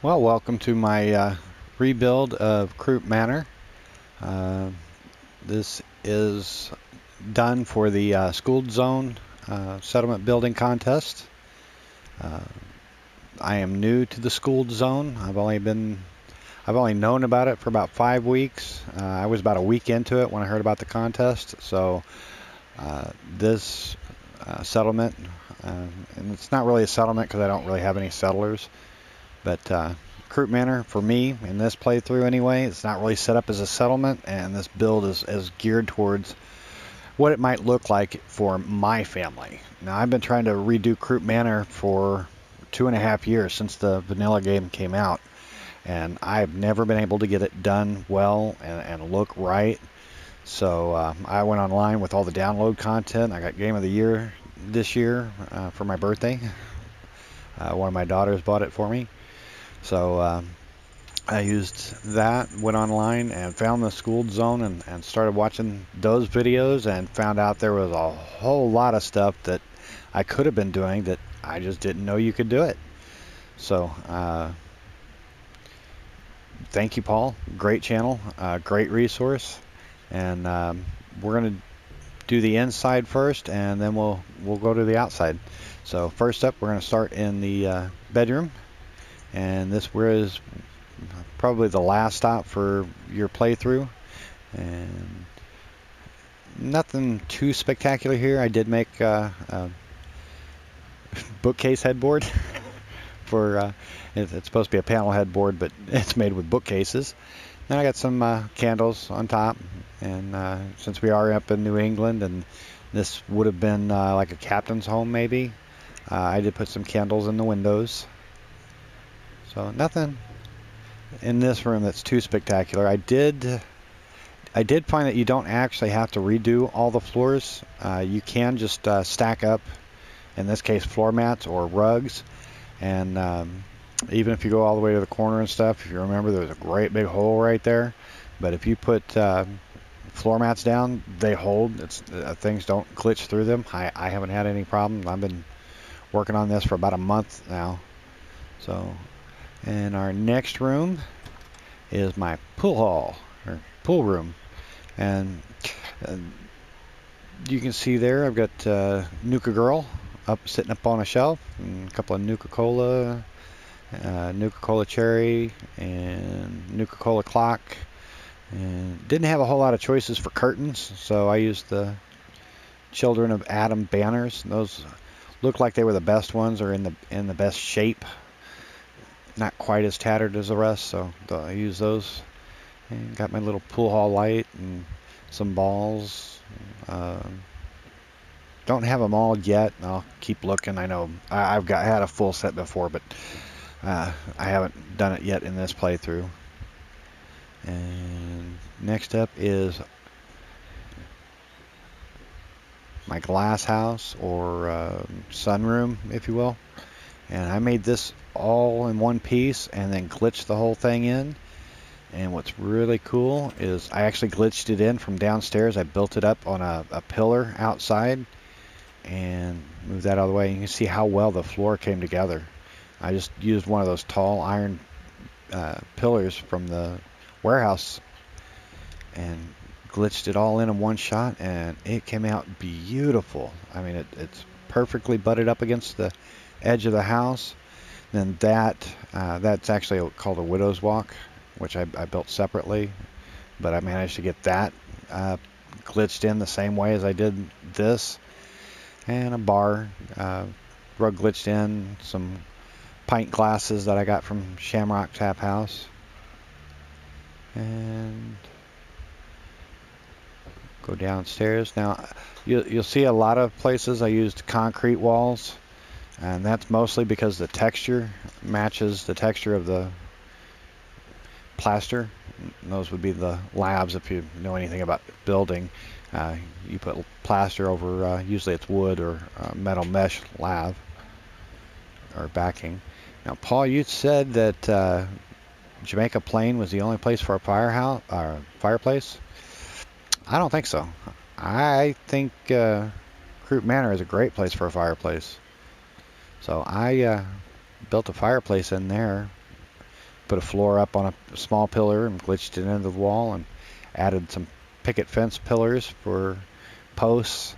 Well, welcome to my rebuild of Croup Manor. Uh, this is done for the school zone settlement building contest. Uh, I am new to the school zone. I've only known about it for about 5 weeks. I was about a week into it when I heard about the contest. So this settlement, and it's not really a settlement because I don't really have any settlers. But Croup Manor, for me, in this playthrough anyway, it's not really set up as a settlement, and this build is geared towards what it might look like for my family. Now, I've been trying to redo Croup Manor for 2.5 years since the vanilla game came out, and I've never been able to get it done well and look right. So I went online with all the download content. I got Game of the Year this year for my birthday. One of my daughters bought it for me. So I used that, went online and found the school zone and started watching those videos and found out there was a whole lot of stuff that I could have been doing that I just didn't know you could do it. So thank you, Paul. Great channel, great resource. And we're going to do the inside first, and then we'll go to the outside. So first up, we're going to start in the bedroom. And this is probably the last stop for your playthrough. And nothing too spectacular here. I did make a bookcase headboard for it's supposed to be a panel headboard, but it's made with bookcases. Then I got some candles on top. And since we are up in New England, and this would have been like a captain's home maybe, I did put some candles in the windows. So nothing in this room that's too spectacular. I did find that you don't actually have to redo all the floors. You can just stack up, in this case, floor mats or rugs. And even if you go all the way to the corner and stuff, if you remember, there's a great big hole right there. But if you put floor mats down, they hold. Things don't glitch through them. I haven't had any problem. I've been working on this for about a month now. So. And our next room is my pool hall, or pool room. And you can see there I've got Nuka Girl sitting up on a shelf, and a couple of Nuka-Cola, Nuka-Cola Cherry, and Nuka-Cola Clock. And didn't have a whole lot of choices for curtains, so I used the Children of Adam banners. Those looked like they were the best ones, or in the best shape. Not quite as tattered as the rest, so I use those. And got my little pool hall light and some balls. Don't have them all yet. I'll keep looking. I know I've had a full set before, but I haven't done it yet in this playthrough. And next up is my glass house, or sunroom, if you will. And I made this all in one piece and then glitched the whole thing in. And what's really cool is I actually glitched it in from downstairs. I built it up on a pillar outside and moved that out of the way. And you can see how well the floor came together. I just used one of those tall iron pillars from the warehouse and glitched it all in one shot, and it came out beautiful. I mean, it's perfectly butted up against the edge of the house. Then that's actually called a widow's walk, which I built separately, but I managed to get that glitched in the same way as I did this. And a bar, rug glitched in, some pint glasses that I got from Shamrock Tap House. And go downstairs. Now, you'll see a lot of places I used concrete walls. And that's mostly because the texture matches the texture of the plaster. And those would be the labs if you know anything about building. You put plaster over, usually it's wood or metal mesh lab or backing. Now, Paul, you said that Jamaica Plain was the only place for a fireplace. I don't think so. I think Croup Manor is a great place for a fireplace. So I built a fireplace in there, put a floor up on a small pillar and glitched it into the wall, and added some picket fence pillars for posts,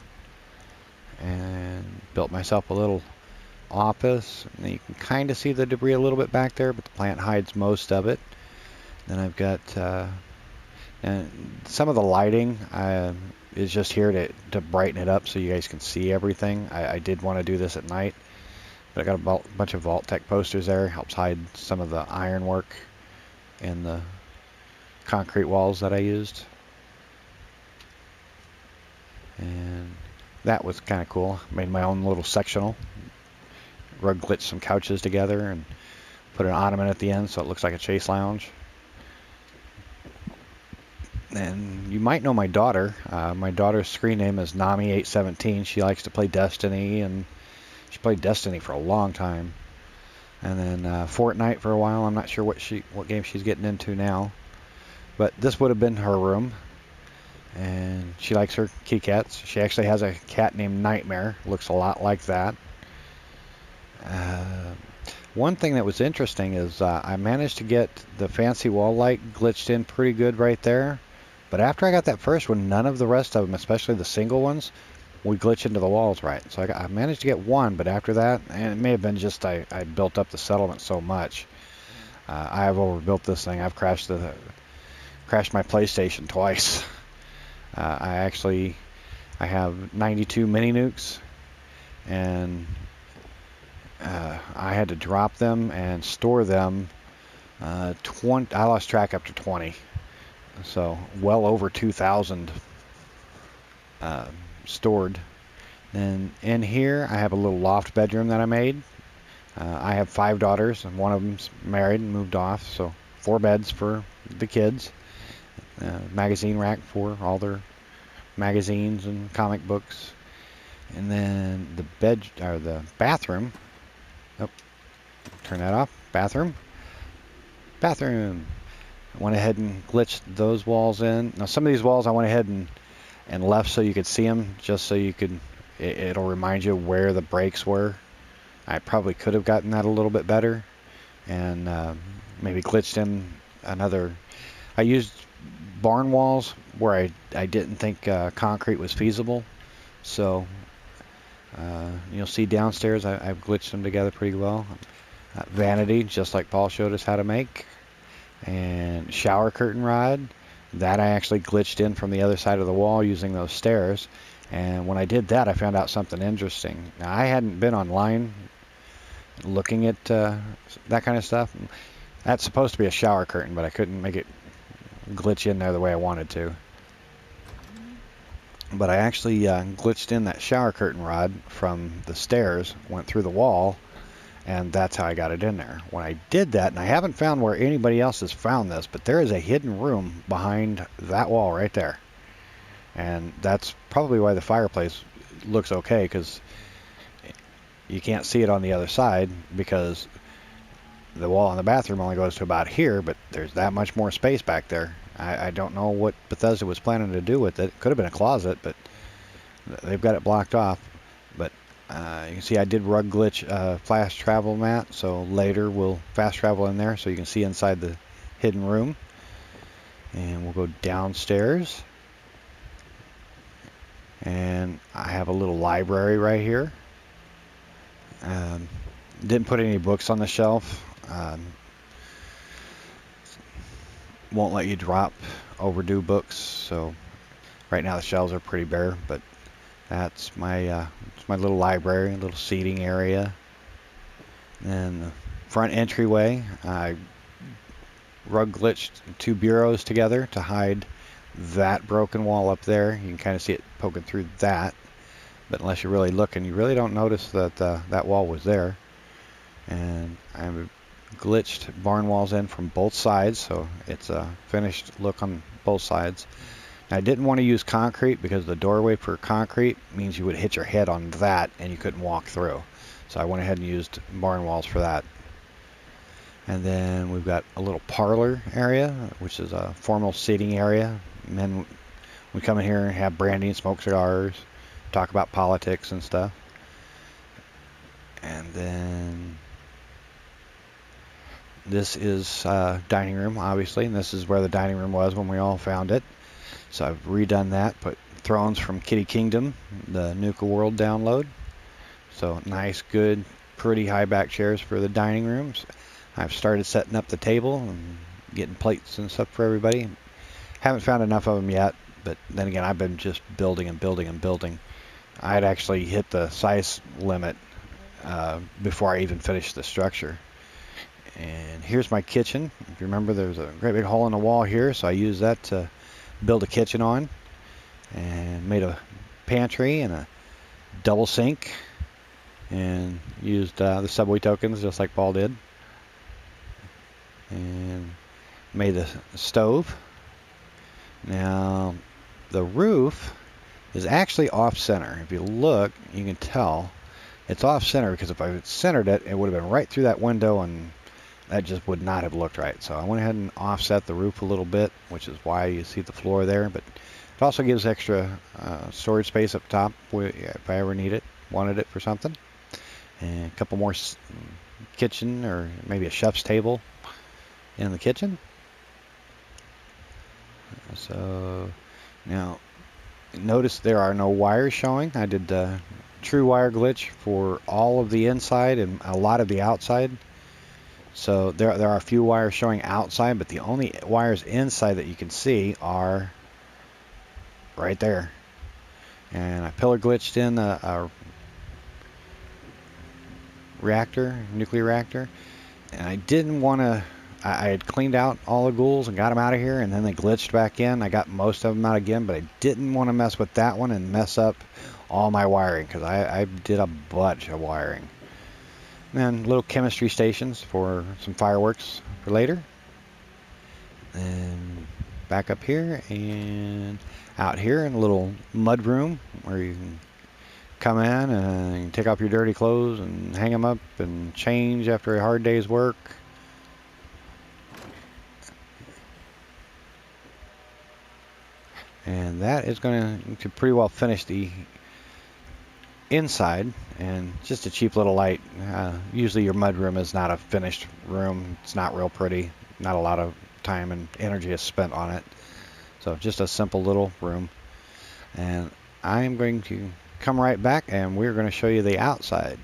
and built myself a little office. And you can kind of see the debris a little bit back there, but the plant hides most of it. Then I've got and some of the lighting is just here to brighten it up so you guys can see everything. I did want to do this at night, but I got a bunch of Vault-Tec posters there. Helps hide some of the ironwork and the concrete walls that I used. And that was kind of cool. Made my own little sectional. Rug glitched some couches together and put an ottoman at the end so it looks like a chase lounge. And you might know my daughter. My daughter's screen name is Nami817. She likes to play Destiny, and she played Destiny for a long time. And then Fortnite for a while. I'm not sure what game she's getting into now. But this would have been her room. And she likes her kitty cats. She actually has a cat named Nightmare. Looks a lot like that. One thing that was interesting is I managed to get the fancy wall light glitched in pretty good right there. But after I got that first one, none of the rest of them, especially the single ones, would glitch into the walls right. So I managed to get one, but after that, and it may have been just I built up the settlement so much. I have overbuilt this thing. I've crashed my PlayStation twice. I have 92 mini nukes, and I had to drop them and store them. I lost track up to 20. So well over 2,000 stored. And in here I have a little loft bedroom that I made. I have 5 daughters, and one of them's married and moved off, so 4 beds for the kids. Magazine rack for all their magazines and comic books. And then the bathroom. Oh, turn that off. Bathroom. I went ahead and glitched those walls in. Now some of these walls I went ahead and left so you could see them, just so you could, it'll remind you where the breaks were. I probably could have gotten that a little bit better, and maybe glitched in another. I used barn walls where I didn't think concrete was feasible, so you'll see downstairs I've glitched them together pretty well. Vanity, just like Paul showed us how to make. And shower curtain rod, that I actually glitched in from the other side of the wall using those stairs. And when I did that, I found out something interesting. Now, I hadn't been online looking at that kind of stuff. That's supposed to be a shower curtain, but I couldn't make it glitch in there the way I wanted to. But I actually glitched in that shower curtain rod from the stairs, went through the wall, and that's how I got it in there. When I did that, and I haven't found where anybody else has found this, but there is a hidden room behind that wall right there. And that's probably why the fireplace looks okay, because you can't see it on the other side, because the wall in the bathroom only goes to about here, but there's that much more space back there. I don't know what Bethesda was planning to do with it. It could have been a closet, but they've got it blocked off. But you can see I did rug glitch fast travel mat, so later we'll fast travel in there so you can see inside the hidden room. And we'll go downstairs. And I have a little library right here. Didn't put any books on the shelf. Won't let you drop overdue books, so right now the shelves are pretty bare, but that's my little library, little seating area. And the front entryway, I rug glitched 2 bureaus together to hide that broken wall up there. You can kind of see it poking through that, but unless you're really looking, you really don't notice that that wall was there. And I glitched barn walls in from both sides, so it's a finished look on both sides. Now, I didn't want to use concrete because the doorway for concrete means you would hit your head on that and you couldn't walk through. So I went ahead and used barn walls for that. And then we've got a little parlor area, which is a formal seating area. Men, we come in here and have brandy and smoke cigars, talk about politics and stuff. And then This is dining room, obviously, and this is where the dining room was when we all found it. So I've redone that, put thrones from Kitty Kingdom, the Nuka World download. So nice, good, pretty high back chairs for the dining rooms. I've started setting up the table and getting plates and stuff for everybody. Haven't found enough of them yet, but then again, I've been just building and building and building. I'd actually hit the size limit before I even finished the structure. And here's my kitchen. If you remember, there's a great big hole in the wall here, so I used that to build a kitchen on, and made a pantry and a double sink, and used the subway tokens just like Paul did, and made a stove. Now the roof is actually off center. If you look, you can tell it's off center, because if I had centered it, it would have been right through that window, and that just would not have looked right. So I went ahead and offset the roof a little bit, which is why you see the floor there. But it also gives extra storage space up top if I ever need it, wanted it for something. And a couple more kitchen, or maybe a chef's table in the kitchen. So now notice there are no wires showing. I did true wire glitch for all of the inside and a lot of the outside. So there are a few wires showing outside, but the only wires inside that you can see are right there. And I pillar glitched in a reactor, nuclear reactor, and I didn't want to. I had cleaned out all the ghouls and got them out of here, and then they glitched back in. I got most of them out again, but I didn't want to mess with that one and mess up all my wiring, because I did a bunch of wiring. And then little chemistry stations for some fireworks for later. And back up here and out here in a little mud room where you can come in and take off your dirty clothes and hang them up and change after a hard day's work. And that is going to pretty well finish the inside, and just a cheap little light. Usually your mud room is not a finished room. It's not real pretty. Not a lot of time and energy is spent on it. So just a simple little room. And I'm going to come right back, and we're going to show you the outside.